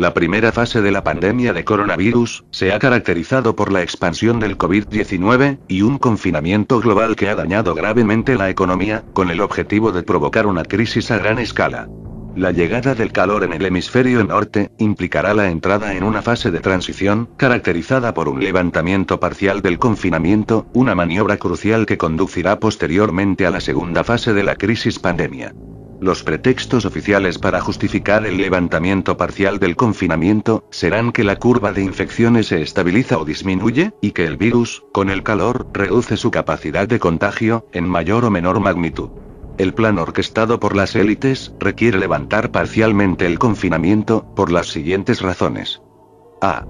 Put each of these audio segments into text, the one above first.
La primera fase de la pandemia de coronavirus se ha caracterizado por la expansión del COVID-19 y un confinamiento global que ha dañado gravemente la economía, con el objetivo de provocar una crisis a gran escala. La llegada del calor en el hemisferio norte implicará la entrada en una fase de transición, caracterizada por un levantamiento parcial del confinamiento, una maniobra crucial que conducirá posteriormente a la segunda fase de la crisis pandemia. Los pretextos oficiales para justificar el levantamiento parcial del confinamiento serán que la curva de infecciones se estabiliza o disminuye, y que el virus, con el calor, reduce su capacidad de contagio, en mayor o menor magnitud. El plan orquestado por las élites requiere levantar parcialmente el confinamiento, por las siguientes razones. A.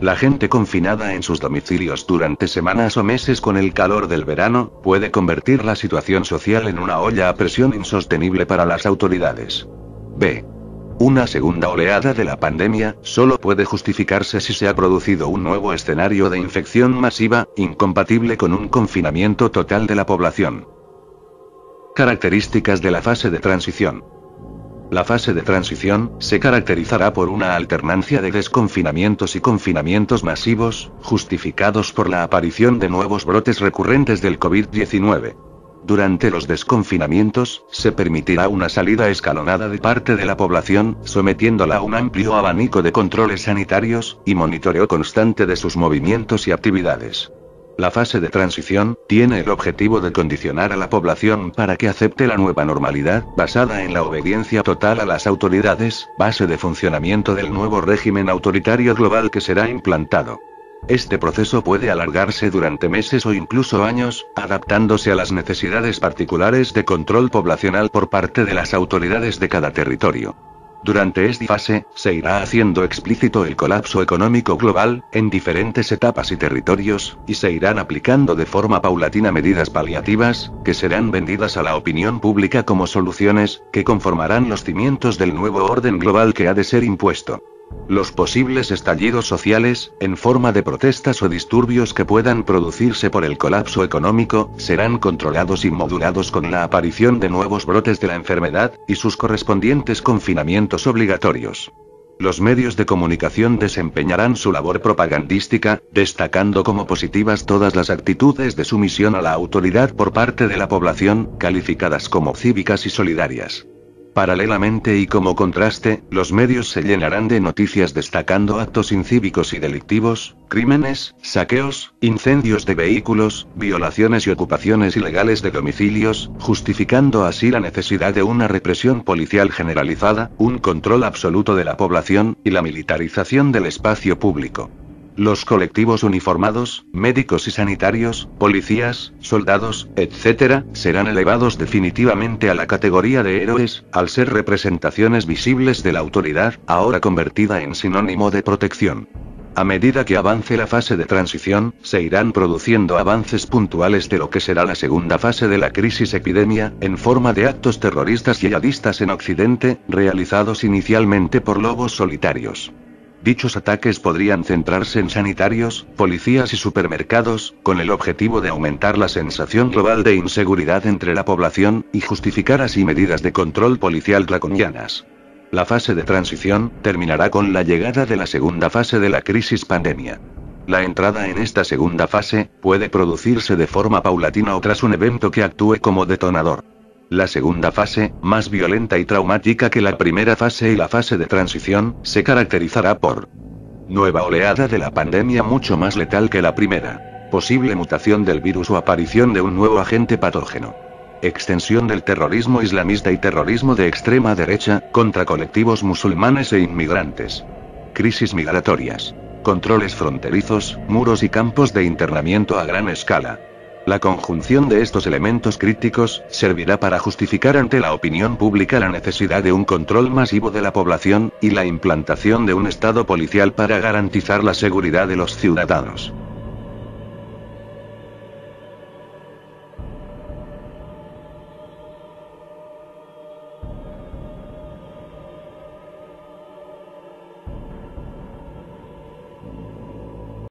La gente confinada en sus domicilios durante semanas o meses con el calor del verano, puede convertir la situación social en una olla a presión insostenible para las autoridades. B. Una segunda oleada de la pandemia solo puede justificarse si se ha producido un nuevo escenario de infección masiva, incompatible con un confinamiento total de la población. Características de la fase de transición. La fase de transición se caracterizará por una alternancia de desconfinamientos y confinamientos masivos, justificados por la aparición de nuevos brotes recurrentes del COVID-19. Durante los desconfinamientos, se permitirá una salida escalonada de parte de la población, sometiéndola a un amplio abanico de controles sanitarios, y monitoreo constante de sus movimientos y actividades. La fase de transición tiene el objetivo de condicionar a la población para que acepte la nueva normalidad, basada en la obediencia total a las autoridades, base de funcionamiento del nuevo régimen autoritario global que será implantado. Este proceso puede alargarse durante meses o incluso años, adaptándose a las necesidades particulares de control poblacional por parte de las autoridades de cada territorio. Durante esta fase, se irá haciendo explícito el colapso económico global, en diferentes etapas y territorios, y se irán aplicando de forma paulatina medidas paliativas, que serán vendidas a la opinión pública como soluciones, que conformarán los cimientos del nuevo orden global que ha de ser impuesto. Los posibles estallidos sociales, en forma de protestas o disturbios que puedan producirse por el colapso económico, serán controlados y modulados con la aparición de nuevos brotes de la enfermedad, y sus correspondientes confinamientos obligatorios. Los medios de comunicación desempeñarán su labor propagandística, destacando como positivas todas las actitudes de sumisión a la autoridad por parte de la población, calificadas como cívicas y solidarias. Paralelamente y como contraste, los medios se llenarán de noticias destacando actos incívicos y delictivos, crímenes, saqueos, incendios de vehículos, violaciones y ocupaciones ilegales de domicilios, justificando así la necesidad de una represión policial generalizada, un control absoluto de la población, y la militarización del espacio público. Los colectivos uniformados, médicos y sanitarios, policías, soldados, etc., serán elevados definitivamente a la categoría de héroes, al ser representaciones visibles de la autoridad, ahora convertida en sinónimo de protección. A medida que avance la fase de transición, se irán produciendo avances puntuales de lo que será la segunda fase de la crisis epidemia, en forma de actos terroristas y yihadistas en Occidente, realizados inicialmente por lobos solitarios. Dichos ataques podrían centrarse en sanitarios, policías y supermercados, con el objetivo de aumentar la sensación global de inseguridad entre la población, y justificar así medidas de control policial draconianas. La fase de transición terminará con la llegada de la segunda fase de la crisis pandemia. La entrada en esta segunda fase puede producirse de forma paulatina o tras un evento que actúe como detonador. La segunda fase, más violenta y traumática que la primera fase y la fase de transición, se caracterizará por nueva oleada de la pandemia mucho más letal que la primera, posible mutación del virus o aparición de un nuevo agente patógeno, extensión del terrorismo islamista y terrorismo de extrema derecha, contra colectivos musulmanes e inmigrantes, crisis migratorias, controles fronterizos, muros y campos de internamiento a gran escala. La conjunción de estos elementos críticos servirá para justificar ante la opinión pública la necesidad de un control masivo de la población, y la implantación de un Estado policial para garantizar la seguridad de los ciudadanos.